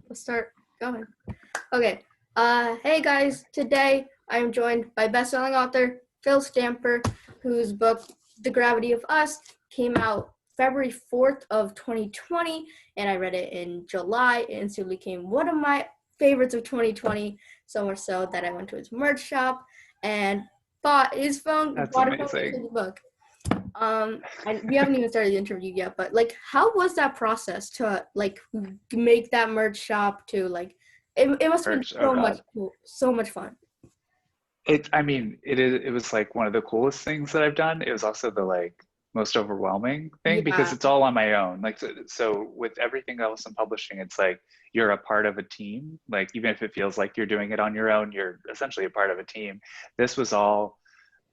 Let's start going. Okay. Hey guys, today I am joined by best-selling author Phil Stamper, whose book The Gravity of Us came out February 4th of 2020, and I read it in July. It instantly became one of my favorites of 2020, so much so that I went to his merch shop and bought his phone. That's bought a phone for amazing. the book. And we haven't even started the interview yet, but like, how was that process to like make that merch shop to like? It must have been Merch. Oh God. so much fun. It was like one of the coolest things that I've done. It was also the like most overwhelming thing because Yeah, it's all on my own. Like so with everything else in publishing, it's like you're a part of a team. Like even if it feels like you're doing it on your own, you're essentially a part of a team. This was all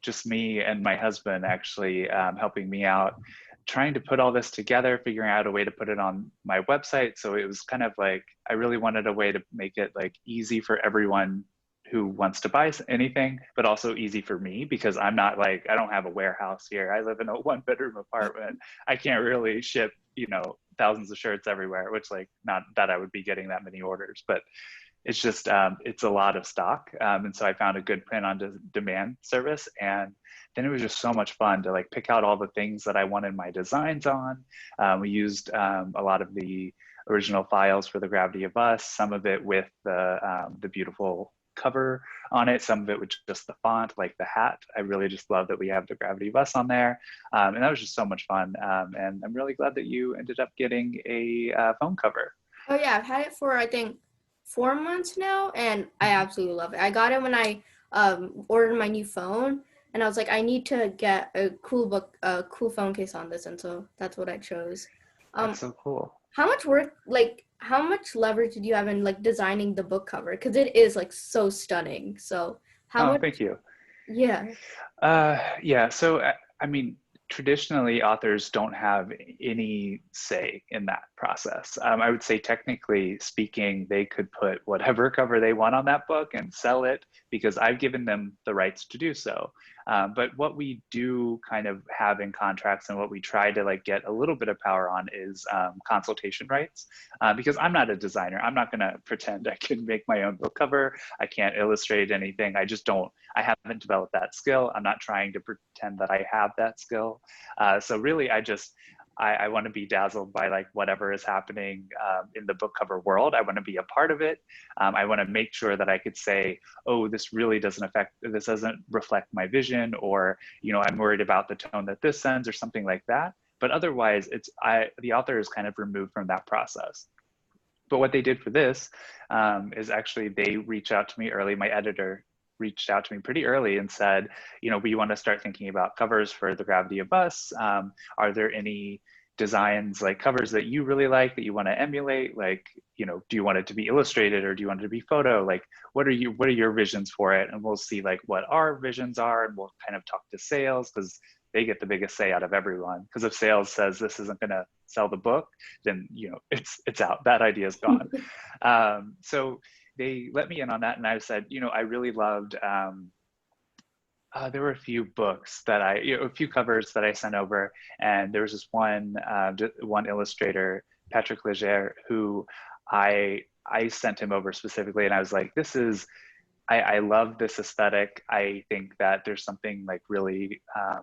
just me and my husband actually helping me out, trying to put all this together, figuring out a way to put it on my website. So it was kind of like, I really wanted a way to make it like easy for everyone who wants to buy anything, but also easy for me because I'm not like, I don't have a warehouse here. I live in a 1-bedroom apartment. I can't really ship, thousands of shirts everywhere, which like, not that I would be getting that many orders, but it's just it's a lot of stock, and so I found a good print on demand service, and then it was just so much fun to like pick out all the things that I wanted my designs on. We used a lot of the original files for The Gravity of Us, some of it with the beautiful cover on it, some of it with just the font, like the hat. I really just love that we have The Gravity of Us on there, and that was just so much fun, and I'm really glad that you ended up getting a phone cover. Oh yeah, I've had it for I think 4 months now, and I absolutely love it. I got it when I ordered my new phone, and I was like, I need to get a cool phone case on this, and so that's what I chose. That's Um, so cool. how much work, like, how much leverage did you have in like designing the book cover? Because it is like so stunning. So how Oh, much? thank you. Yeah. Yeah, so I mean, traditionally, authors don't have any say in that process. I would say, technically speaking, they could put whatever cover they want on that book and sell it because I've given them the rights to do so. But what we do kind of have in contracts and what we try to like get a little bit of power on is consultation rights. Because I'm not a designer. I'm not going to pretend I can make my own book cover. I can't illustrate anything. I just don't. I haven't developed that skill. I'm not trying to pretend that I have that skill. So really, I want to be dazzled by like whatever is happening in the book cover world. I want to be a part of it. I want to make sure that I could say, oh, this doesn't reflect my vision, or I'm worried about the tone that this sends, or something like that. But otherwise, the author is kind of removed from that process. But what they did for this is actually they reached out to me early. My editor reached out to me pretty early and said, we want to start thinking about covers for The Gravity of Us. Are there any designs, like covers that you really like that you want to emulate? Like, do you want it to be illustrated or do you want it to be photo? Like, what are your visions for it? And we'll see like what our visions are, and we'll kind of talk to sales because they get the biggest say out of everyone. Because if sales says this isn't going to sell the book, then it's out. That idea is gone. So they let me in on that, and I said, I really loved. There were a few books that a few covers that I sent over, and there was this one illustrator, Patrick Leger, who I sent him over specifically, and I was like, I love this aesthetic. I think that there's something like really, I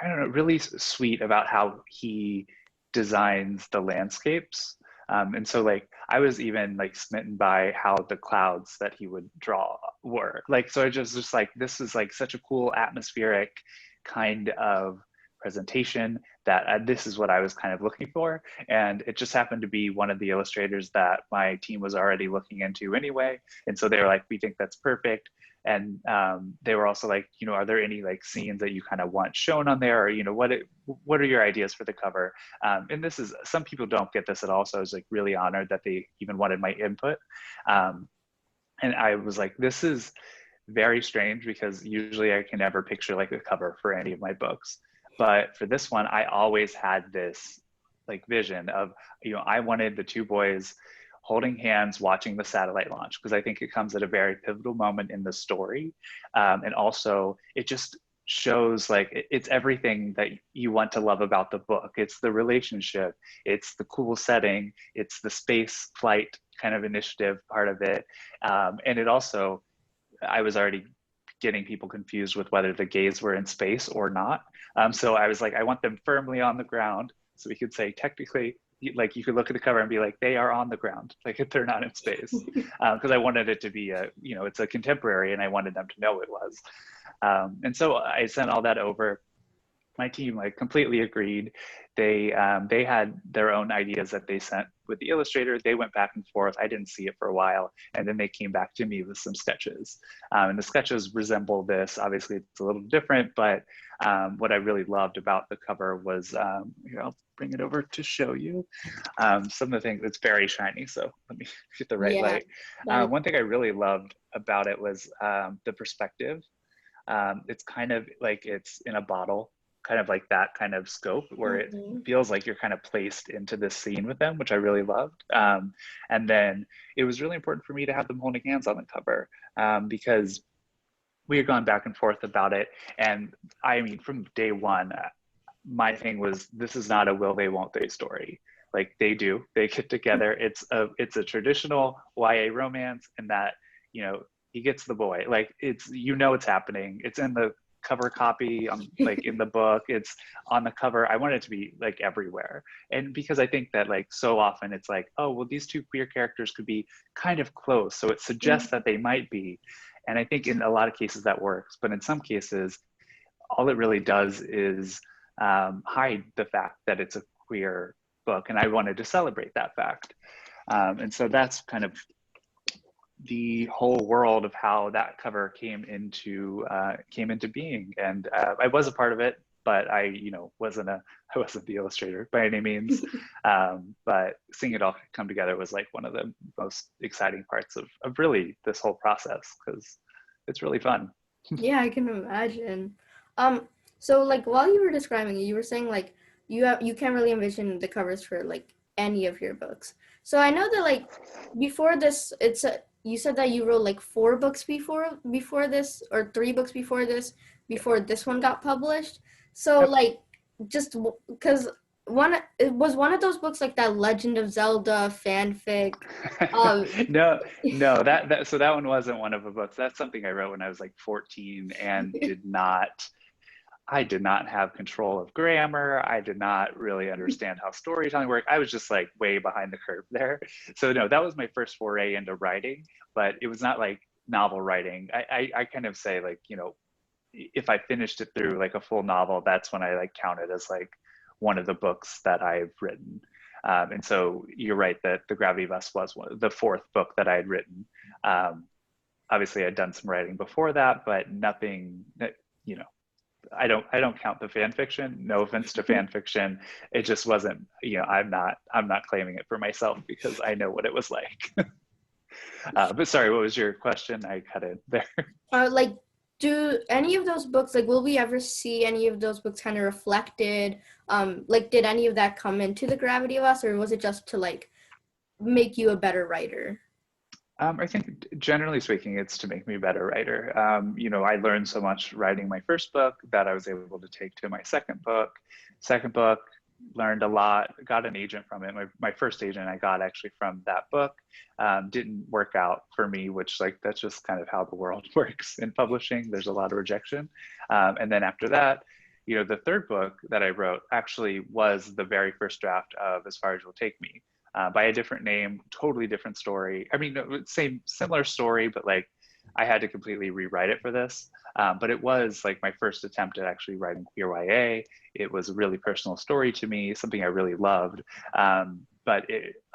don't know, really sweet about how he designs the landscapes. And so like I was even like smitten by how the clouds that he would draw were like, so I just like, this is like such a cool atmospheric kind of presentation that this is what I was kind of looking for. And it just happened to be one of the illustrators that my team was already looking into anyway. And so they were like, we think that's perfect. And they were also like, are there any like scenes that you kind of want shown on there, or what are your ideas for the cover? And this is, some people don't get this at all, so I was like really honored that they even wanted my input. And I was like, this is very strange because usually I can never picture like a cover for any of my books, but for this one I always had this like vision of, I wanted the two boys holding hands watching the satellite launch, because I think it comes at a very pivotal moment in the story. And also it just shows like it's everything that you want to love about the book. It's the relationship, it's the cool setting, it's the space flight kind of initiative part of it. And it also, I was already getting people confused with whether the gays were in space or not. So I was like, I want them firmly on the ground. So we could say technically, like you could look at the cover and be like, they are on the ground, like if they're not in space. Because I wanted it to be a, you know, it's a contemporary and I wanted them to know it was. And so I sent all that over. My team like completely agreed. They had their own ideas that they sent with the illustrator. They went back and forth. I didn't see it for a while, and then they came back to me with some sketches. And the sketches resemble this. Obviously, it's a little different, but what I really loved about the cover was here, I'll bring it over to show you some of the things. It's very shiny, so let me get the right light. One thing I really loved about it was the perspective. It's kind of like it's in a bottle, kind of like that kind of scope where it feels like you're kind of placed into this scene with them, which I really loved. And then it was really important for me to have them holding hands on the cover because we had gone back and forth about it. And I mean, from day one, my thing was, this is not a will they, won't they story. Like they get together. It's a traditional YA romance, and that, you know, he gets the boy. Like it's, you know, it's happening. It's in the cover copy, like in the book, it's on the cover. I want it to be like everywhere. And because I think that like so often it's like, oh, well, these two queer characters could be kind of close. So it suggests that they might be. And I think in a lot of cases that works, but in some cases, all it really does is hide the fact that it's a queer book. And I wanted to celebrate that fact. And so that's kind of the whole world of how that cover came into being. And I was a part of it, but I wasn't the illustrator by any means. But seeing it all come together was like one of the most exciting parts of really this whole process, because it's really fun. Yeah, I can imagine. So like while you were describing it, you were saying like you can't really envision the covers for like any of your books. So I know that like before this, you said that you wrote like 4 books before this, or 3 books before this one got published. So Yep. like just because it was one of those books like that Legend of Zelda fanfic. No, so that one wasn't one of the books. That's something I wrote when I was like 14 and I did not have control of grammar. I did not really understand how storytelling worked. I was just like way behind the curve there. So no, that was my first foray into writing, but it was not like novel writing. I kind of say like, you know, if I finished it through like a full novel, that's when I like count it as like one of the books that I've written. And so you're right that The Gravity of Us was the 4th book that I had written. Obviously I'd done some writing before that, but nothing that, you know, I don't count the fan fiction. No offense to fan fiction. It just wasn't, you know, I'm not claiming it for myself because I know what it was like. But sorry, what was your question? I cut it there. Like, do any of those books, like, will we ever see any of those books kind of reflected? Like, did any of that come into The Gravity of Us, or was it just to like make you a better writer? I think generally speaking, it's to make me a better writer. You know, I learned so much writing my first book that I was able to take to my second book. Second book, learned a lot, got an agent from it. My first agent I got actually from that book. Didn't work out for me, which like, that's just kind of how the world works in publishing. There's a lot of rejection. And then after that, you know, the third book that I wrote actually was the very first draft of As Far As You'll Take Me. By a different name, totally different story. I mean, similar story, but like I had to completely rewrite it for this. But it was like my first attempt at actually writing queer YA. It was a really personal story to me, something I really loved. But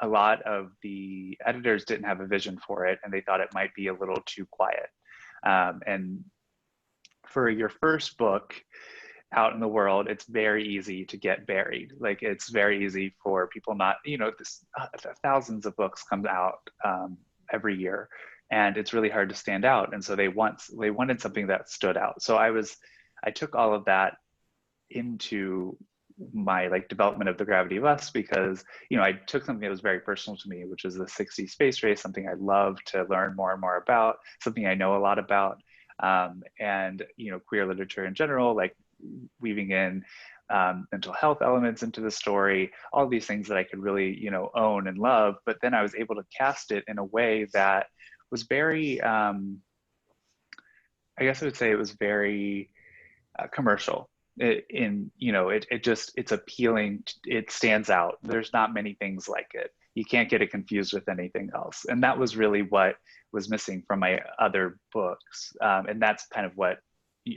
a lot of the editors didn't have a vision for it, and they thought it might be a little too quiet. And for your first book, out in the world, it's very easy to get buried. Like it's very easy for people not, you know, thousands of books come out every year, and it's really hard to stand out. And so they wanted something that stood out. So I took all of that into my like development of The Gravity of Us, because, you know, I took something that was very personal to me, which is the 60s space race, something I love to learn more and more about, something I know a lot about. and, you know, queer literature in general, like weaving in mental health elements into the story, all these things that I could really, you know, own and love. But then I was able to cast it in a way that was very, I guess I would say it was very commercial. You know, it's appealing. It stands out. There's not many things like it. You can't get it confused with anything else. And that was really what was missing from my other books. And that's kind of what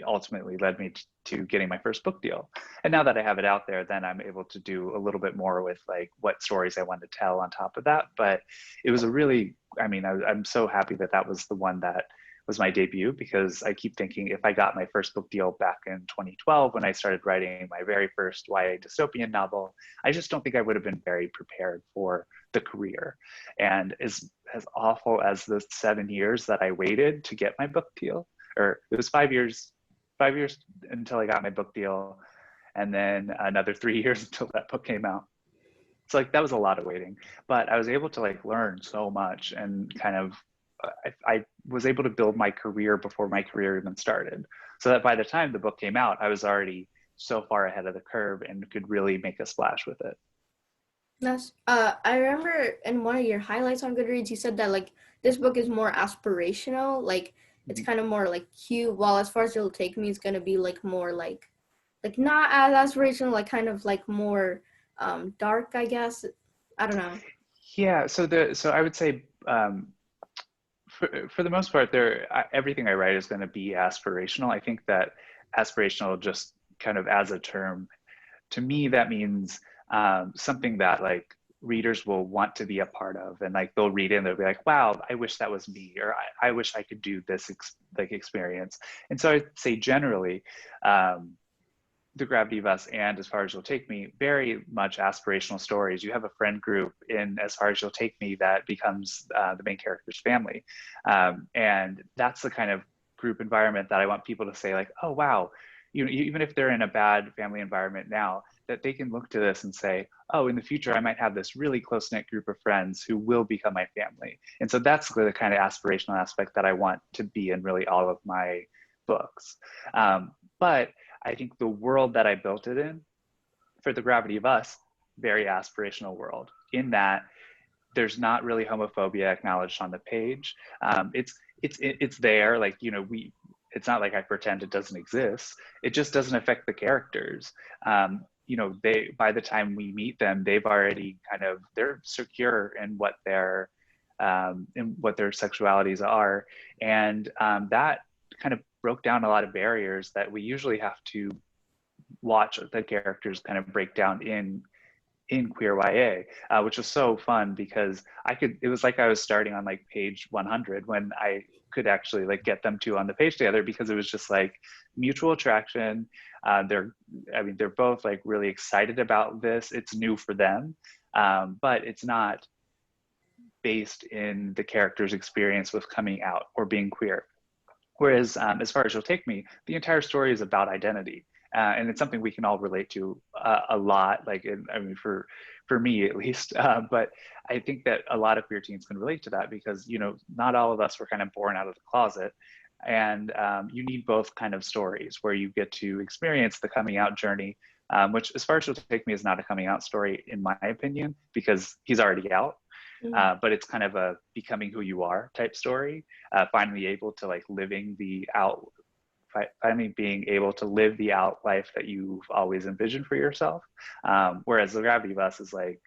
ultimately led me to getting my first book deal. And now that I have it out there, then I'm able to do a little bit more with like what stories I want to tell on top of that. But it was a really, I mean, I'm so happy that that was the one that was my debut, because I keep thinking if I got my first book deal back in 2012 when I started writing my very first YA dystopian novel, I just don't think I would have been very prepared for the career. And as awful as the 7 years that I waited to get my book deal, or it was 5 years until I got my book deal, and then another 3 years until that book came out. So like that was a lot of waiting, but I was able to like learn so much and kind of I was able to build my career before my career even started, so that by the time the book came out, I was already so far ahead of the curve and could really make a splash with it. That's, I remember in one of your highlights on Goodreads, you said that like this book is more aspirational, like it's kind of more like cute, while As Far as You'll Take Me is going to be like more like not as aspirational, like kind of like more dark, I guess. I don't know. Yeah, so I would say for the most part, everything I write is going to be aspirational. I think that aspirational, just kind of as a term, to me that means something that like readers will want to be a part of, and like they'll read it and they'll be like, wow, I wish that was me, or I wish I could do this experience. And so I'd say generally, The Gravity of Us and As Far as You'll Take Me, very much aspirational stories. You have a friend group in As Far as You'll Take Me that becomes the main character's family. And that's the kind of group environment that I want people to say like, oh, wow, you know, even if they're in a bad family environment now, that they can look to this and say, oh, in the future, I might have this really close-knit group of friends who will become my family. And so that's the kind of aspirational aspect that I want to be in really all of my books. But I think the world that I built it in for The Gravity of Us, very aspirational world, in that there's not really homophobia acknowledged on the page. It's there, like, you know, it's not like I pretend it doesn't exist. It just doesn't affect the characters. You know, by the time we meet them, they've already they're secure in what their sexualities are, and that kind of broke down a lot of barriers that we usually have to watch the characters kind of break down in queer YA, which was so fun because it was like I was starting on like page 100 when I could actually like get them two on the page together, because it was just like mutual attraction. They're both like really excited about this. It's new for them, but it's not based in the character's experience with coming out or being queer. Whereas As Far as You'll Take Me, the entire story is about identity. And it's something we can all relate to a lot, like, for me at least, but I think that a lot of queer teens can relate to that, because, you know, not all of us were kind of born out of the closet. And you need both kind of stories where you get to experience the coming out journey, which As Far as You'll Take Me is not a coming out story, in my opinion, because he's already out. But it's kind of a becoming who you are type story, finally able to like finally being able to live the out life that you've always envisioned for yourself. Whereas The Gravity of Us is like,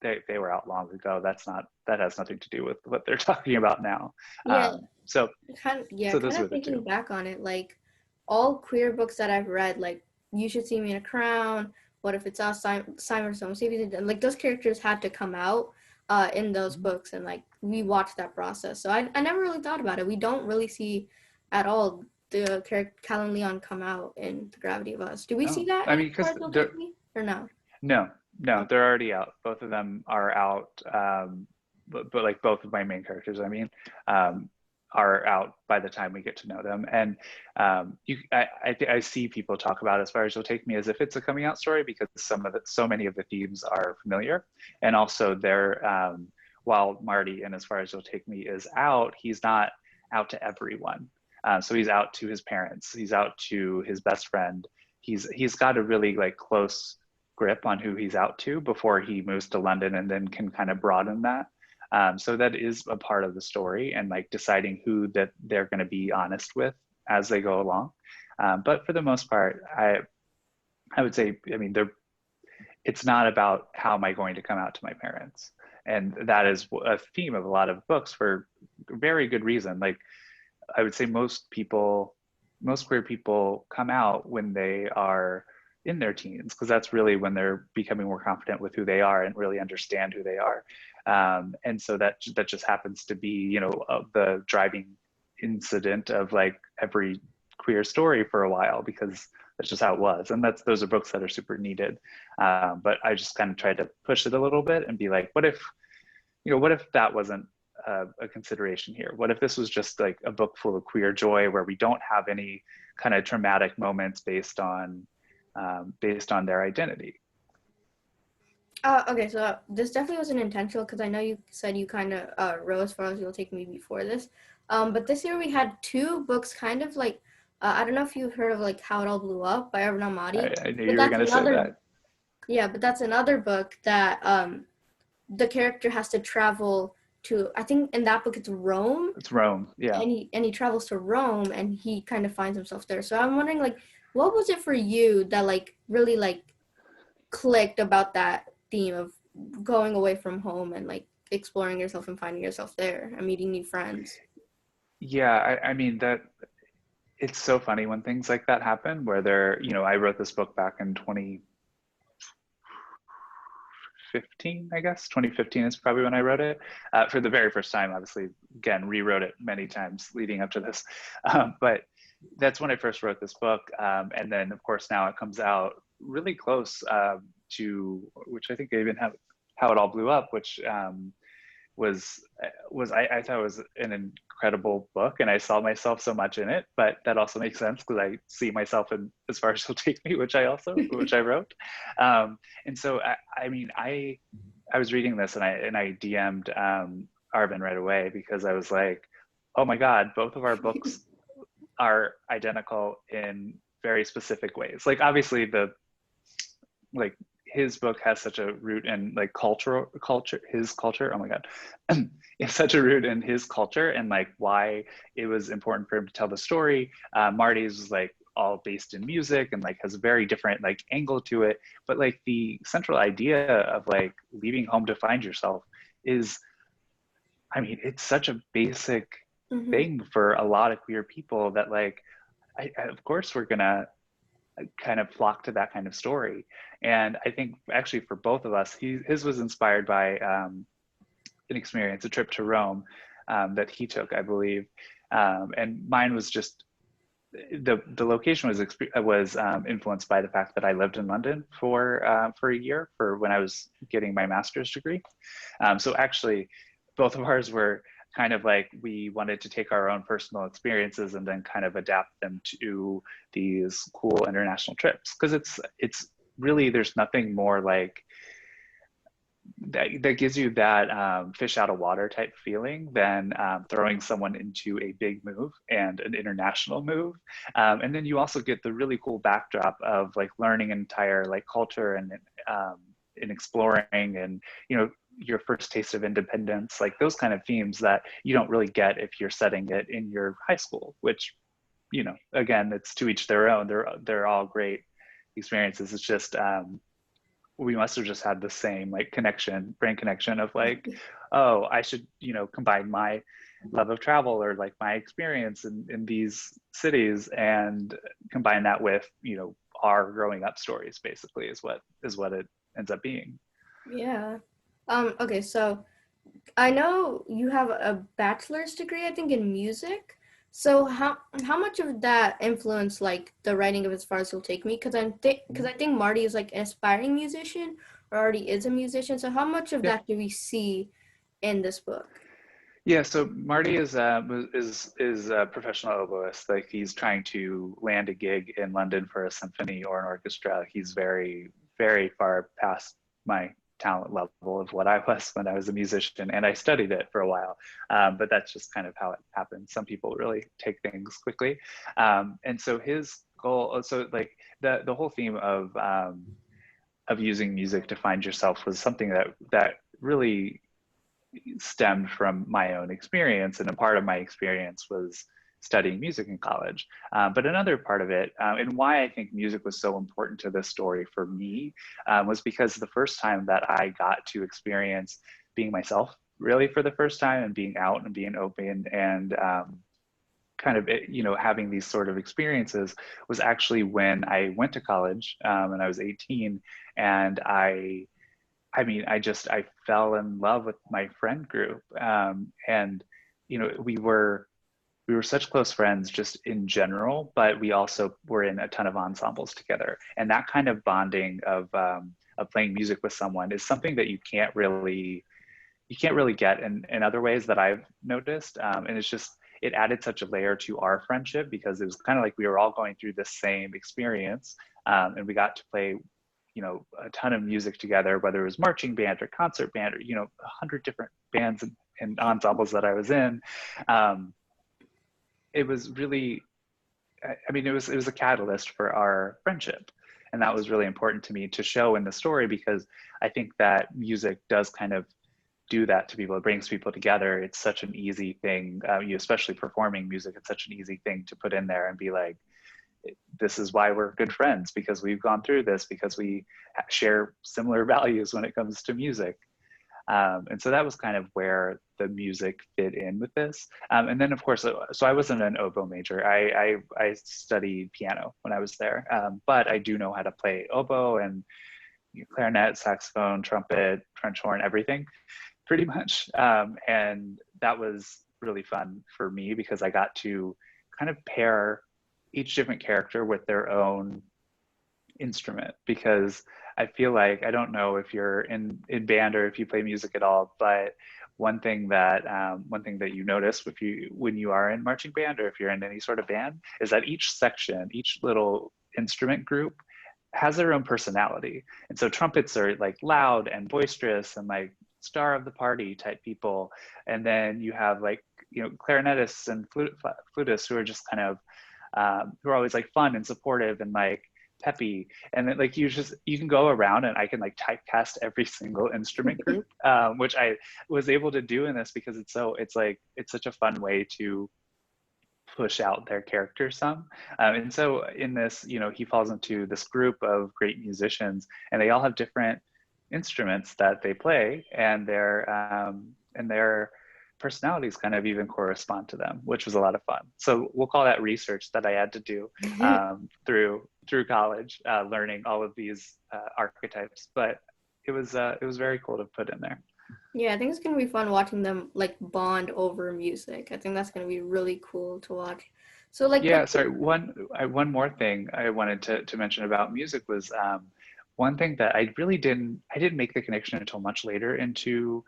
they were out long ago. That has nothing to do with what they're talking about now. Yeah. So kind those were of the thinking two. back on it, like all queer books that I've read, like You Should See Me in a Crown, What If It's Us, Simon Sapiens, and like those characters had to come out in those books, and like we watched that process. So I never really thought about it. We don't really see at all the character Cal and Leon come out in The Gravity of Us. Do we see No, that I in mean, As Far because as You'll Take Me or no? no, Oh. they're already out. Both of them are out. But like both of my main characters, are out by the time we get to know them. And I see people talk about As Far as You'll Take Me as if it's a coming out story, because so many of the themes are familiar, and also while Marty in As Far as You'll Take Me is out, he's not out to everyone. So he's out to his parents, he's out to his best friend. He's got a really like close grip on who he's out to before he moves to London, and then can kind of broaden that. So that is a part of the story, and like deciding who that they're going to be honest with as they go along. But for the most part, I would say, I mean, it's not about how am I going to come out to my parents. And that is a theme of a lot of books for very good reason. Like I would say most queer people come out when they are in their teens, because that's really when they're becoming more confident with who they are and really understand who they are. And so that just happens to be, you know, the driving incident of like every queer story for a while, because that's just how it was. And those are books that are super needed. But I just kind of tried to push it a little bit and be like, what if that wasn't a consideration here? What if this was just like a book full of queer joy where we don't have any kind of traumatic moments based on their identity? Okay, so this definitely wasn't intentional because I know you said you kind of wrote As Far As You'll Take Me before this. But this year we had two books kind of like, I don't know if you've heard of like How It All Blew Up by Arvin Ahmadi. I knew But you were that's going to say another, that. yeah, but that's another book that the character has to travel to, I think in that book it's Rome, It's Rome. Yeah. and he travels to Rome and he kind of finds himself there. So I'm wondering like, what was it for you that like really like clicked about that theme of going away from home and like exploring yourself and finding yourself there and meeting new friends? Yeah. I mean, that it's so funny when things like that happen where I wrote this book back in 2015, I guess. 2015 is probably when I wrote it for the very first time. Obviously, again, rewrote it many times leading up to this. But that's when I first wrote this book. And then, of course, now it comes out really close to, which I think I even have How It All Blew Up, which I thought was an incredible book, and I saw myself so much in it. But that also makes sense because I see myself in As Far As You'll Take Me, which I wrote. And so I mean, I was reading this and I DM'd Arvin right away because I was like, oh my God, both of our books are identical in very specific ways. Like obviously his book has such a root in like his culture. Oh my God. It's such a root in his culture and like why it was important for him to tell the story. Marty's was like all based in music and like has a very different like angle to it. But like the central idea of like leaving home to find yourself is, I mean, it's such a basic Mm-hmm. thing for a lot of queer people that like, of course we're gonna kind of flock to that kind of story. And I think actually for both of us, his was inspired by an experience, a trip to Rome that he took, I believe. And mine was just, the location was influenced by the fact that I lived in London for a year for when I was getting my master's degree. So actually, both of ours were kind of like we wanted to take our own personal experiences and then kind of adapt them to these cool international trips, because it's really, there's nothing more like that gives you that fish out of water type feeling than throwing someone into a big move and an international move. And then you also get the really cool backdrop of like learning an entire like culture and exploring and, you know, your first taste of independence, like those kind of themes that you don't really get if you're setting it in your high school, which, you know, again, it's to each their own. They're all great experiences. It's just we must have just had the same like brain connection of like, oh, I should, you know, combine my love of travel or like my experience in these cities and combine that with, you know, our growing up stories, basically is what it ends up being. Yeah. Okay, so I know you have a bachelor's degree, I think, in music. So how much of that influenced like the writing of As Far As You'll Take Me? Because I think Marty is like an aspiring musician or already is a musician. So how much of Yeah. that do we see in this book? Yeah, so Marty is a professional oboist. Like he's trying to land a gig in London for a symphony or an orchestra. He's very, very far past my talent level of what I was when I was a musician, and I studied it for a while. But that's just kind of how it happens. Some people really take things quickly. And so his goal, so like the whole theme of using music to find yourself was something that really stemmed from my own experience, and a part of my experience was studying music in college. But another part of it, and why I think music was so important to this story for me, was because the first time that I got to experience being myself really for the first time, and being out and being open, and kind of, you know, having these sort of experiences, was actually when I went to college, and I was 18, and I fell in love with my friend group. And, you know, we were such close friends just in general, but we also were in a ton of ensembles together. And that kind of bonding of playing music with someone is something that you can't really get in other ways that I've noticed. And it added such a layer to our friendship, because it was kind of like we were all going through the same experience. And we got to play, you know, a ton of music together, whether it was marching band or concert band, or, you know, 100 different bands and ensembles that I was in. It was really, I mean, it was a catalyst for our friendship. And that was really important to me to show in the story, because I think that music does kind of do that to people. It brings people together. It's such an easy thing, especially performing music, it's such an easy thing to put in there and be like, this is why we're good friends, because we've gone through this, because we share similar values when it comes to music. And so that was kind of where the music fit in with this. And then of course, so I wasn't an oboe major. I studied piano when I was there, but I do know how to play oboe and clarinet, saxophone, trumpet, French horn, everything pretty much. And that was really fun for me, because I got to kind of pair each different character with their own instrument. Because I feel like, I don't know if you're in band or if you play music at all, but one thing that you notice when you are in marching band, or if you're in any sort of band, is that each section, each little instrument group has their own personality. And so trumpets are like loud and boisterous and like star of the party type people. And then you have like, you know, clarinetists and flutists who are just kind of, who are always like fun and supportive and like peppy. And then like you can go around, and I can like typecast every single instrument group, which I was able to do in this, because it's such a fun way to push out their character some. And so in this, you know, he falls into this group of great musicians, and they all have different instruments that they play, and their personalities kind of even correspond to them, which was a lot of fun. So we'll call that research that I had to do through college, learning all of these archetypes. But it was very cool to put in there. Yeah, I think it's gonna be fun watching them like bond over music. I think that's gonna be really cool to watch. So like, yeah, sorry. One more thing I wanted to mention about music was, one thing that I didn't make the connection until much later into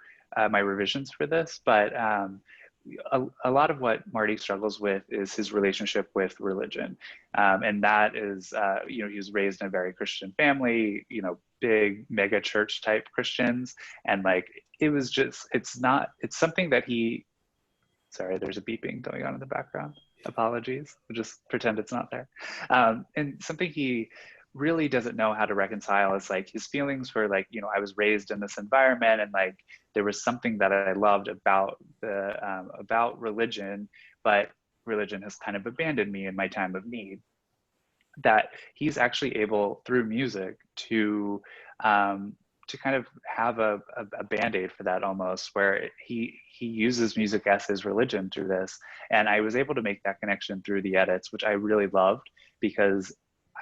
my revisions for this, but a lot of what Marty struggles with is his relationship with religion. And that is, you know, he was raised in a very Christian family, you know, big mega church type Christians. And like, it's something that sorry, there's a beeping going on in the background. Apologies. We'll just pretend it's not there. And something he really doesn't know how to reconcile is like his feelings for, like, you know, I was raised in this environment, and like there was something that I loved about about religion, but religion has kind of abandoned me in my time of need. That he's actually able, through music, to kind of have a band-aid for that, almost, where he uses music as his religion through this. And I was able to make that connection through the edits, which I really loved, because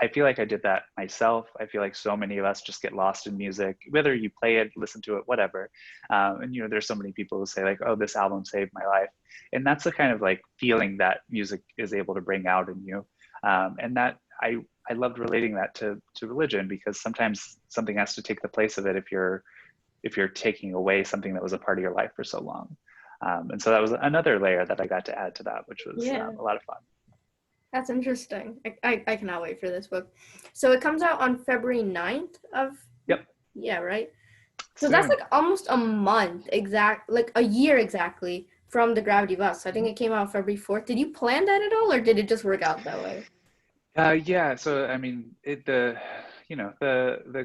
I feel like I did that myself. I feel like so many of us just get lost in music, whether you play it, listen to it, whatever. And, you know, there's so many people who say like, oh, this album saved my life. And that's the kind of like feeling that music is able to bring out in you. And that I loved relating that to religion, because sometimes something has to take the place of it if you're taking away something that was a part of your life for so long. And so that was another layer that I got to add to that, which was a lot of fun. That's interesting. I cannot wait for this book. So it comes out on February 9th of... Yep. Yeah, right? So that's soon. like almost a month like a year exactly from the Gravity of Us. I think it came out February 4th. Did you plan that at all, or did it just work out that way? Yeah, so I mean, the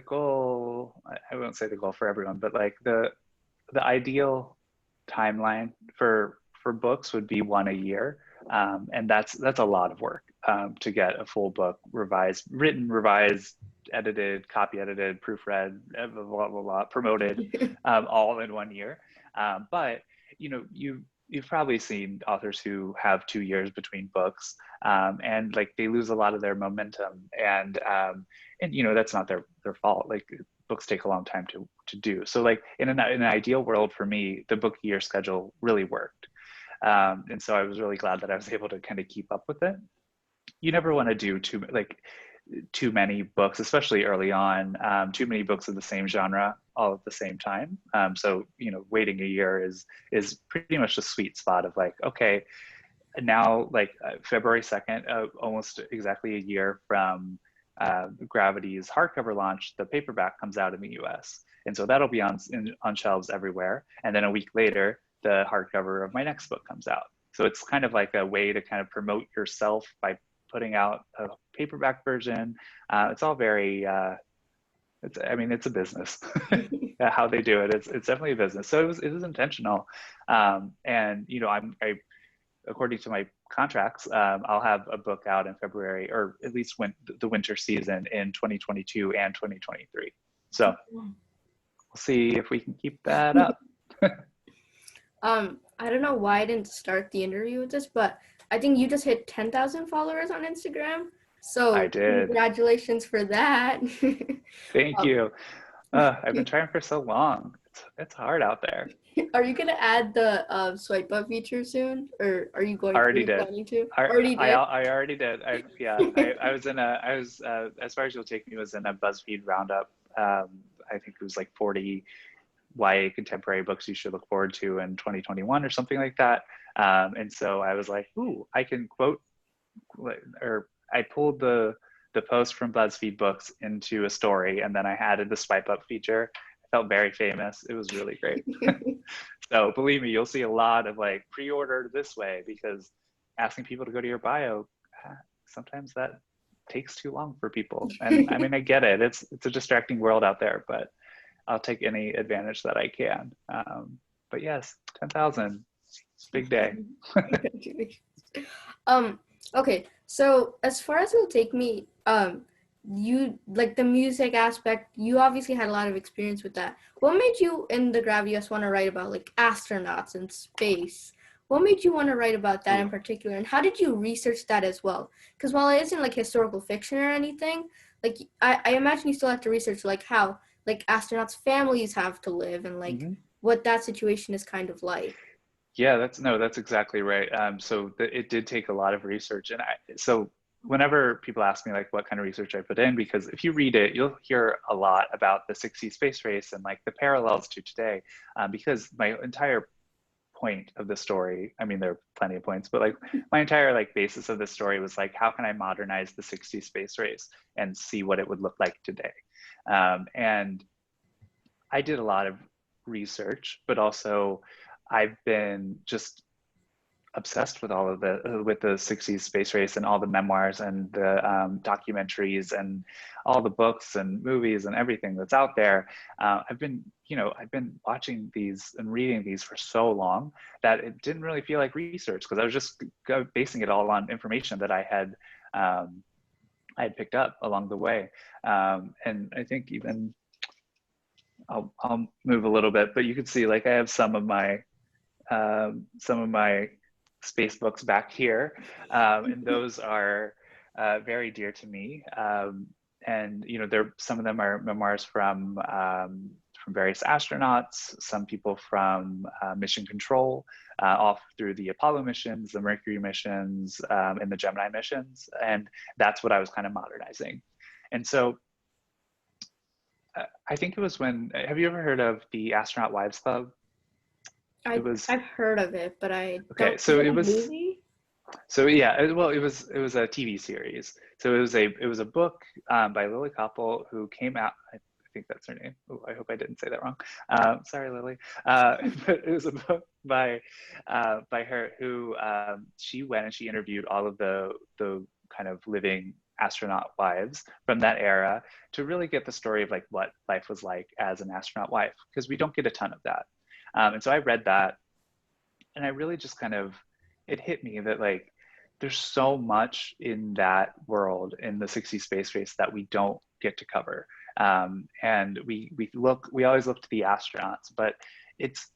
goal, I won't say the goal for everyone, but like the ideal timeline for books would be one a year, and that's a lot of work to get a full book written, revised, edited, copy edited, proofread, blah blah blah, promoted, all in 1 year. But you've probably seen authors who have 2 years between books, and like they lose a lot of their momentum, and that's not their fault. Like books take a long time to do. So like in an ideal world for me, the book year schedule really worked. And so I was really glad that I was able to kind of keep up with it. You never want to do too many books, especially early on, too many books of the same genre all at the same time. So waiting a year is pretty much the sweet spot of like, okay, now like February 2nd, almost exactly a year from Gravity's hardcover launch, the paperback comes out in the US. And so that'll be on shelves everywhere. And then a week later, the hardcover of my next book comes out. So it's kind of like a way to kind of promote yourself by putting out a paperback version. It's all very, it's a business. How they do it, it's definitely a business. So it was intentional. And according to my contracts, I'll have a book out in February, or at least the winter season in 2022 and 2023. So we'll see if we can keep that up. I don't know why I didn't start the interview with this, but I think you just hit 10,000 followers on Instagram. So I did. Congratulations for that. Thank you. I've been trying for so long. It's hard out there. Are you gonna add the swipe up feature soon, or are you going Already to did. planning to? I Already did. I already did. I was As Far As You'll Take Me was in a BuzzFeed roundup. I think it was like 40 YA contemporary books you should look forward to in 2021 or something like that. And so I was like, ooh, I can quote, or I pulled the post from BuzzFeed Books into a story, and then I added the swipe up feature. I felt very famous. It was really great. So believe me, you'll see a lot of like pre-order this way, because asking people to go to your bio, sometimes that takes too long for people. And I mean, I get it. It's a distracting world out there, but I'll take any advantage that I can. But yes, 10,000, big day. Okay, so as far as It'll Take Me, you like the music aspect, you obviously had a lot of experience with that. What made you in the Gravity Us want to write about like astronauts and space? What made you want to write about that in particular, and how did you research that as well? Because while it isn't like historical fiction or anything, like I imagine you still have to research like how like astronauts' families have to live and like what that situation is kind of like. Yeah, that's exactly right. So it did take a lot of research, and so whenever people ask me like what kind of research I put in, because if you read it, you'll hear a lot about the 60s space race and like the parallels to today, because my entire point of the story, I mean, there are plenty of points, but like my entire like basis of the story was like, how can I modernize the 60s space race and see what it would look like today? And I did a lot of research, but also I've been just obsessed with all of the 60s space race and all the memoirs and the documentaries and all the books and movies and everything that's out there. I've been watching these and reading these for so long that it didn't really feel like research, because I was just basing it all on information that I had picked up along the way. And I think even I'll move a little bit, but you can see like I have some of my space books back here, and those are very dear to me. And some of them are memoirs from various astronauts, some people from mission control, off through the Apollo missions, the Mercury missions, and the Gemini missions, and that's what I was kind of modernizing. And so I think it was have you ever heard of the Astronaut Wives Club? I've heard of it, but I okay. don't. So Is it it a was. movie? So yeah, it was a TV series. So it was a book by Lily Koppel, who came out. I think that's her name. Oh, I hope I didn't say that wrong. Sorry, Lily. But it was a book by her who she went and she interviewed all of the kind of living astronaut wives from that era to really get the story of like what life was like as an astronaut wife, because we don't get a ton of that. And so I read that, and I really just kind of, it hit me that like there's so much in that world in the 60s space race that we don't get to cover. And we always look to the astronauts, but it's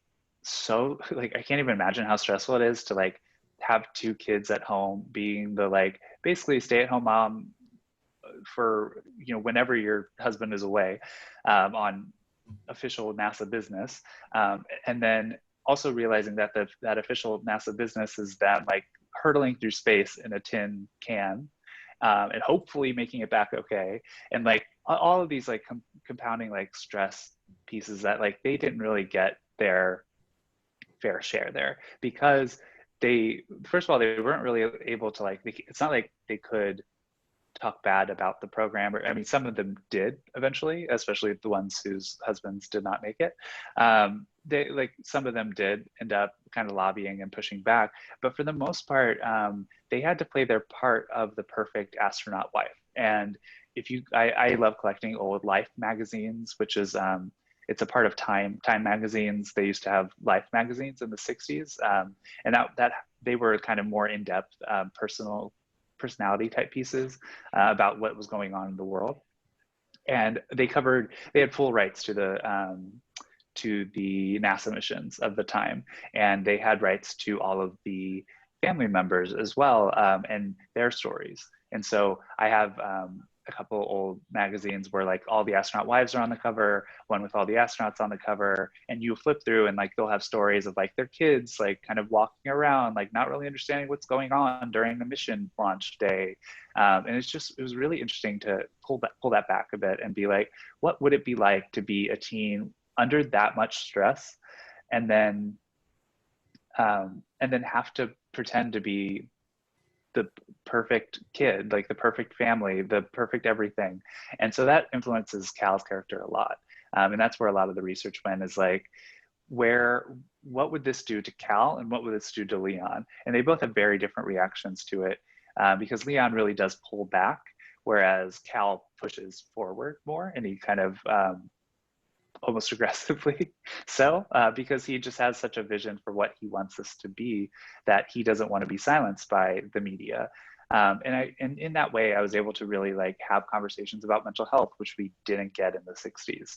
so like I can't even imagine how stressful it is to like have two kids at home, being the like basically stay-at-home mom for, you know, whenever your husband is away on official NASA business, and then also realizing that that official NASA business is that like hurtling through space in a tin can, and hopefully making it back okay, and like all of these like compounding like stress pieces that like they didn't really get their fair share there, because they, first of all, they weren't really able to like, it's not like they could talk bad about the program, or I mean some of them did eventually, especially the ones whose husbands did not make it. They like, some of them did end up kind of lobbying and pushing back, but for the most part they had to play their part of the perfect astronaut wife. And if you, I love collecting old Life magazines, which is it's a part of Time magazines. They used to have Life magazines in the 60s, and that they were kind of more in-depth personality type pieces about what was going on in the world. And they had full rights to the NASA missions of the time, and they had rights to all of the family members as well, and their stories. And so I have a couple old magazines where like all the astronaut wives are on the cover, one with all the astronauts on the cover, and you flip through and like they'll have stories of like their kids like kind of walking around like not really understanding what's going on during the mission launch day. And it was really interesting to pull that back a bit and be like, what would it be like to be a teen under that much stress, and then have to pretend to be the perfect kid, like the perfect family, the perfect everything. And so that influences Cal's character a lot. And that's where a lot of the research went, is like, what would this do to Cal and what would this do to Leon? And they both have very different reactions to it, because Leon really does pull back, whereas Cal pushes forward more, and he kind of almost aggressively so, because he just has such a vision for what he wants this to be, that he doesn't want to be silenced by the media. And in that way, I was able to really like have conversations about mental health, which we didn't get in the 60s.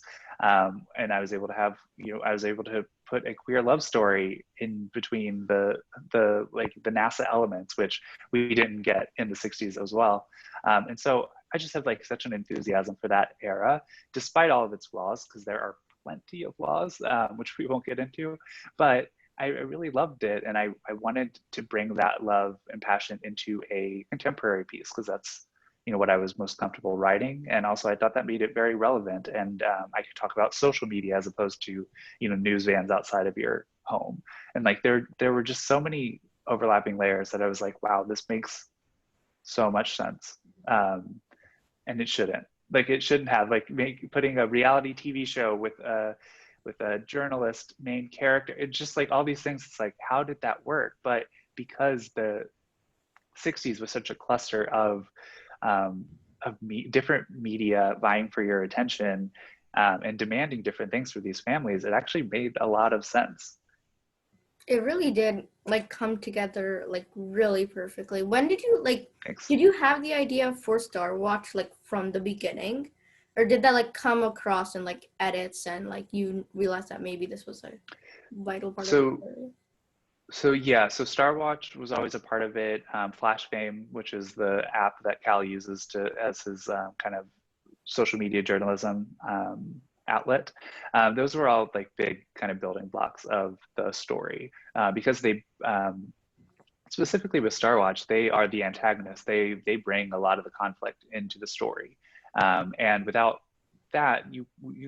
And I was able to have, I was able to put a queer love story in between the NASA elements, which we didn't get in the 60s as well. And so I just have like such an enthusiasm for that era, despite all of its flaws, because there are plenty of flaws, which we won't get into, but I really loved it. And I wanted to bring that love and passion into a contemporary piece, because that's, what I was most comfortable writing. And also I thought that made it very relevant. And I could talk about social media as opposed to, news vans outside of your home. And like, there were just so many overlapping layers that I was like, wow, this makes so much sense. And it shouldn't. Like, it shouldn't have, like, putting a reality TV show with a journalist main character. It's just like all these things. It's like, how did that work? But because the 60s was such a cluster of different media vying for your attention, and demanding different things for these families, it actually made a lot of sense. It really did like come together like really perfectly. When did you Thanks. did you have the idea for StarWatch like from the beginning? Or did that like come across in like edits and like you realized that maybe this was a vital part of the story? So StarWatch was always a part of it. FlashFame, which is the app that Cal uses as his kind of social media journalism outlet. Those were all like big kind of building blocks of the story, because they, specifically with StarWatch, they are the antagonists. They bring a lot of the conflict into the story, and without that, you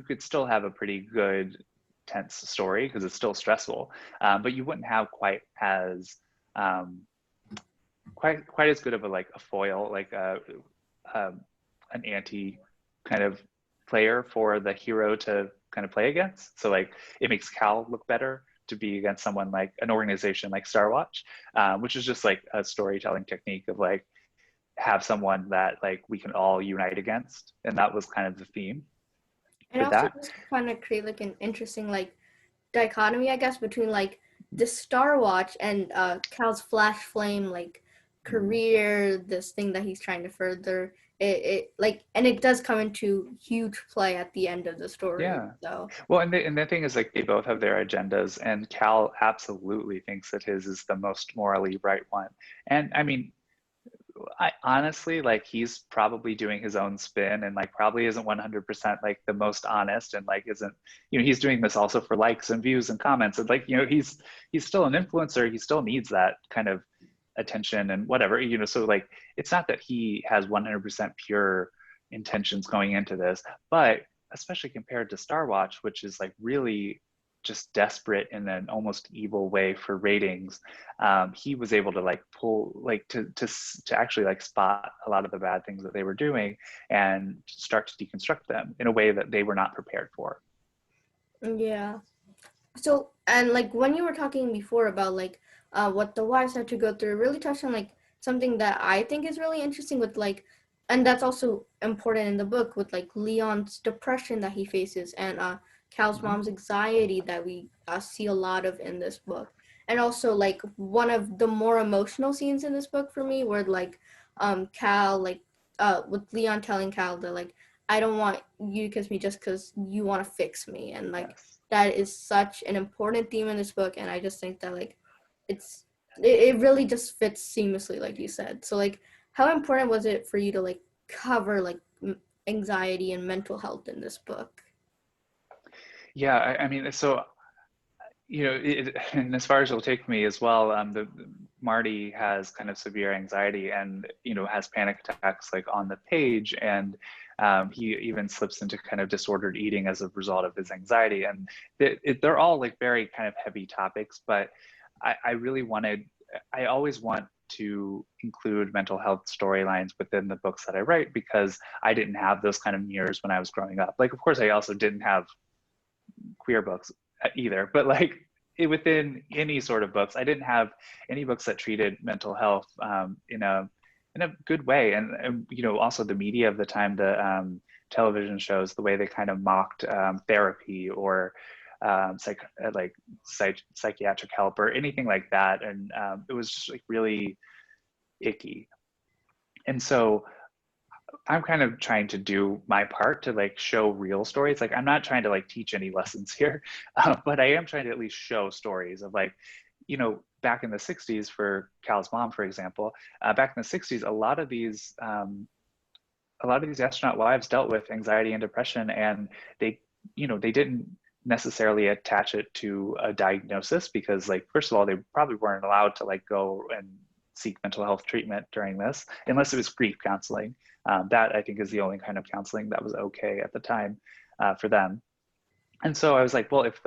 could still have a pretty good tense story, because it's still stressful, but you wouldn't have quite as good of a foil, like an anti kind of player for the hero to kind of play against. So like it makes Cal look better to be against someone like an organization like StarWatch, which is just like a storytelling technique of like have someone that like we can all unite against, and that was kind of the theme And for also that. just kind of create like an interesting like dichotomy, I guess, between like the Star Watch and Cal's FlashFlame like career, this thing that he's trying to further. It like, and it does come into huge play at the end of the story. Yeah. So Well, and the thing is, like, they both have their agendas, and Cal absolutely thinks that his is the most morally right one. And I mean, I honestly, like, he's probably doing his own spin and like probably isn't 100% like the most honest, and like isn't, you know, he's doing this also for likes and views and comments, and like, you know, he's still an influencer. He still needs that kind of attention and whatever, you know. So like, it's not that he has 100% pure intentions going into this, but especially compared to Starwatch, which is like really just desperate in an almost evil way for ratings, he was able to like pull like to actually like spot a lot of the bad things that they were doing and start to deconstruct them in a way that they were not prepared for. yeah. So, and like when you were talking before about like what the wives had to go through, it really touched on like something that I think is really interesting with like, and that's also important in the book with like Leon's depression that he faces, and Cal's Mhm. mom's anxiety that we see a lot of in this book. And also like one of the more emotional scenes in this book for me where like Cal like with Leon telling Cal that like I don't want you to kiss me just because you want to fix me, and like Yes. that is such an important theme in this book, and I just think that like it really just fits seamlessly like you said. So like how important was it for you to like cover like anxiety and mental health in this book? Yeah, I mean, so you know, and as far as it'll take me as well, the Marty has kind of severe anxiety and, you know, has panic attacks like on the page, and he even slips into kind of disordered eating as a result of his anxiety. And they're all like very kind of heavy topics, but I really wanted, I always want to include mental health storylines within the books that I write, because I didn't have those kind of mirrors when I was growing up. Like, of course, I also didn't have queer books either, but like within any sort of books, I didn't have any books that treated mental health in a good way. And you know, also the media of the time, the television shows, the way they kind of mocked therapy or psychiatric help or anything like that, and it was just like really icky. And so I'm kind of trying to do my part to like show real stories. Like, I'm not trying to like teach any lessons here, but I am trying to at least show stories of like, you know, back in the 60s for Cal's mom, for example, back in the 60s, a lot of these astronaut wives dealt with anxiety and depression, and they, you know, they didn't necessarily attach it to a diagnosis, because like, first of all, they probably weren't allowed to like go and seek mental health treatment during this unless it was grief counseling. That I think is the only kind of counseling that was okay at the time for them. And so I was like, well, if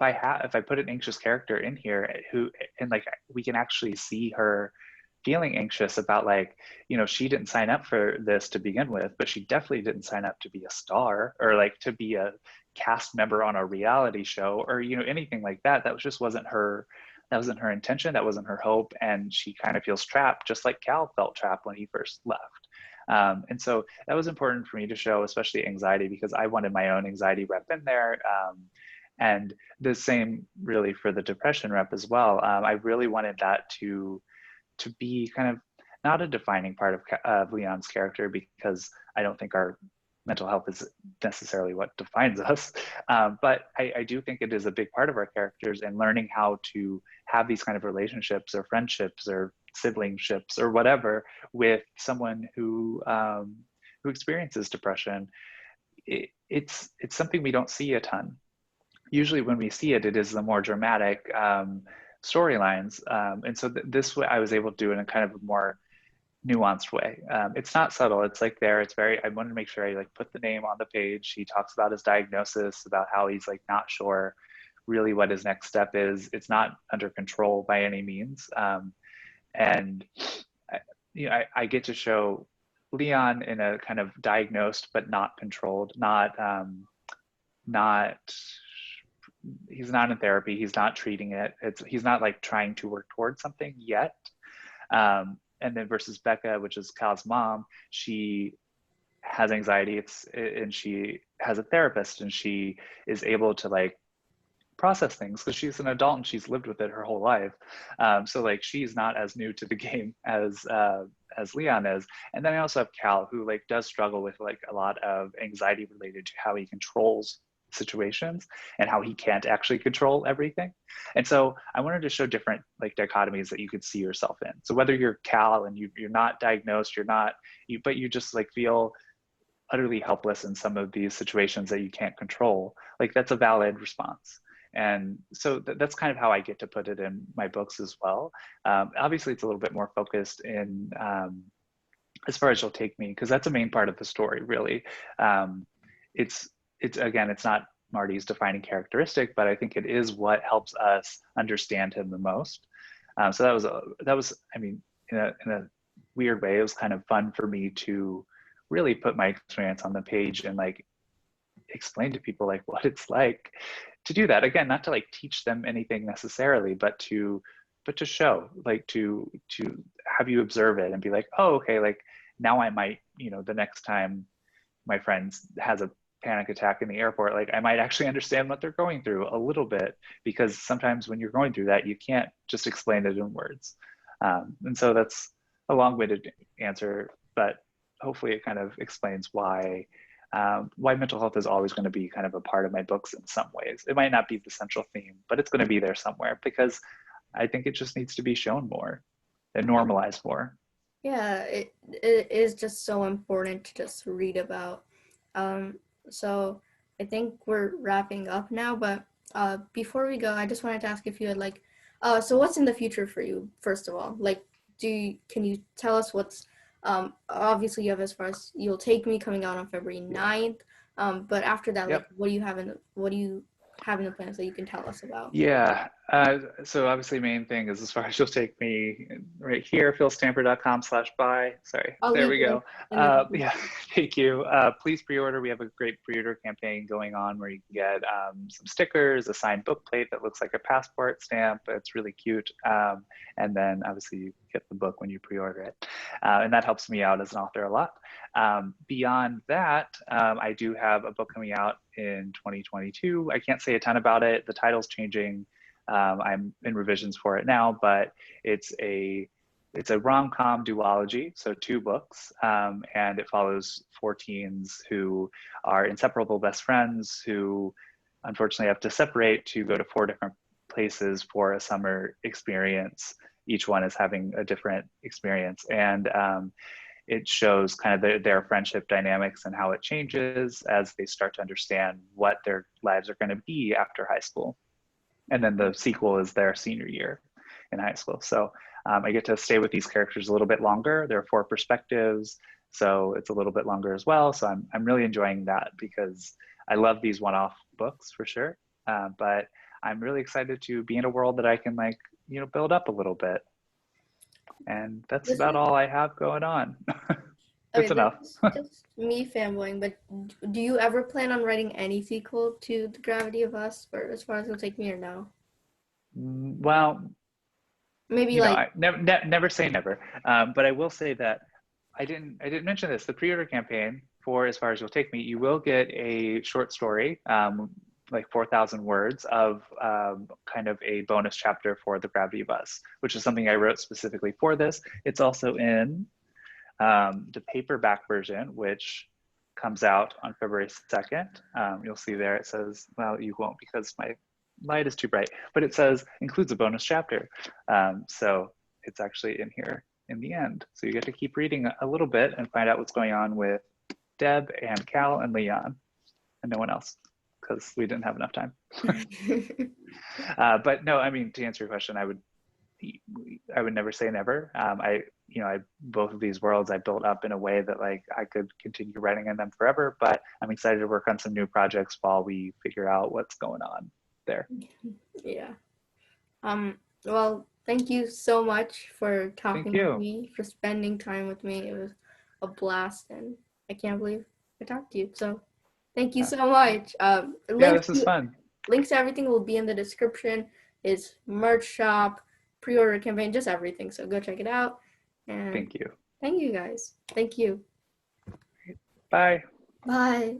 I put an anxious character in here who, and like we can actually see her feeling anxious about like, you know, she didn't sign up for this to begin with, but she definitely didn't sign up to be a star or like to be a cast member on a reality show or, you know, anything like that. That just wasn't her. That wasn't her intention. That wasn't her hope. And she kind of feels trapped, just like Cal felt trapped when he first left. And so that was important for me to show, especially anxiety, because I wanted my own anxiety rep in there. And the same really for the depression rep as well. I really wanted that to be kind of not a defining part of Leon's character, because I don't think our mental health is necessarily what defines us. But I do think it is a big part of our characters, and learning how to have these kind of relationships or friendships or siblingships or whatever with someone who experiences depression. It's something we don't see a ton. Usually when we see it, it is the more dramatic storylines. And so this way I was able to do it in a kind of a more nuanced way. It's not subtle. It's like there, it's very, I wanted to make sure I like put the name on the page. He talks about his diagnosis, about how he's like not sure really what his next step is. It's not under control by any means. And you know, I get to show Leon in a kind of diagnosed but not controlled, not he's not in therapy, he's not treating it. He's not like trying to work towards something yet. And then versus Becca, which is Cal's mom, she has anxiety, and she has a therapist, and she is able to like process things because she's an adult and she's lived with it her whole life. So like she's not as new to the game as Leon is. And then I also have Cal, who like does struggle with like a lot of anxiety related to how he controls situations and how he can't actually control everything. And so I wanted to show different like dichotomies that you could see yourself in. So whether you're Cal and you're not diagnosed, but you just like feel utterly helpless in some of these situations that you can't control, like that's a valid response. And so that's kind of how I get to put it in my books as well. Obviously, it's a little bit more focused in As Far As You'll Take Me, because that's a main part of the story, really. It's again, it's not Marty's defining characteristic, but I think it is what helps us understand him the most. So that was, I mean, in a weird way, it was kind of fun for me to really put my experience on the page and like explain to people like what it's like to do that. Again, not to like teach them anything necessarily, but to show, like to have you observe it and be like, oh, okay, like now I might, the next time my friend has a panic attack in the airport, like I might actually understand what they're going through a little bit, because sometimes when you're going through that, you can't just explain it in words. And so that's a long-winded answer, but hopefully it kind of explains why mental health is always going to be kind of a part of my books in some ways. It might not be the central theme, but it's going to be there somewhere, because I think it just needs to be shown more and normalized more. Yeah, it is just so important to just read about. So I think we're wrapping up now, but before we go, I just wanted to ask if you had like, so what's in the future for you, first of all? Like, can you tell us what's, obviously you have As Far As You'll Take Me coming out on February 9th, but after that, Yep. like, what do you have in the plans that you can tell us about? Yeah. So obviously main thing is As Far As You'll Take Me right here, philstamper.com/buy. Sorry, I'll there leave we the go. link in the Yeah, thank you. Please pre-order. We have a great pre-order campaign going on where you can get some stickers, a signed book plate that looks like a passport stamp. It's really cute. And then obviously you get the book when you pre-order it. And that helps me out as an author a lot. Beyond that, I do have a book coming out in 2022. I can't say a ton about it. The title's changing. I'm in revisions for it now, but it's a rom-com duology, so 2 books, and it follows 4 teens who are inseparable best friends who unfortunately have to separate to go to 4 different places for a summer experience. Each one is having a different experience, and it shows kind of their friendship dynamics and how it changes as they start to understand what their lives are going to be after high school. And then the sequel is their senior year in high school. So I get to stay with these characters a little bit longer. There are 4 perspectives, so it's a little bit longer as well. So I'm really enjoying that, because I love these one-off books for sure. But I'm really excited to be in a world that I can like, build up a little bit. And that's This about is all I have going on. Okay, It's enough. this is just me fanboying, but do you ever plan on writing any sequel to The Gravity of Us, or As Far As It'll Take Me, or no? Well, Maybe like, I never say never. But I will say that I didn't mention this. The pre-order campaign for As Far As You'll Take Me, you will get a short story, like 4,000 words of kind of a bonus chapter for The Gravity of Us, which is something I wrote specifically for this. It's also in the paperback version, which comes out on February 2nd. You'll see there it says, well, you won't because my light is too bright, but it says includes a bonus chapter. So it's actually in here in the end. So you get to keep reading a little bit and find out what's going on with Deb and Cal and Leon and no one else, because we didn't have enough time. But no, I mean, to answer your question, I would never say never. Both of these worlds I built up in a way that like I could continue writing in them forever, but I'm excited to work on some new projects while we figure out what's going on there. Yeah. Well, thank you so much for talking with you. me, for spending time with me. It was a blast, and I can't believe I talked to you. So thank you so much. Yeah, this is fun. Links to everything will be in the description. His merch shop, pre-order campaign, just everything. So go check it out. And Thank you. thank you guys. Thank you. Bye. Bye.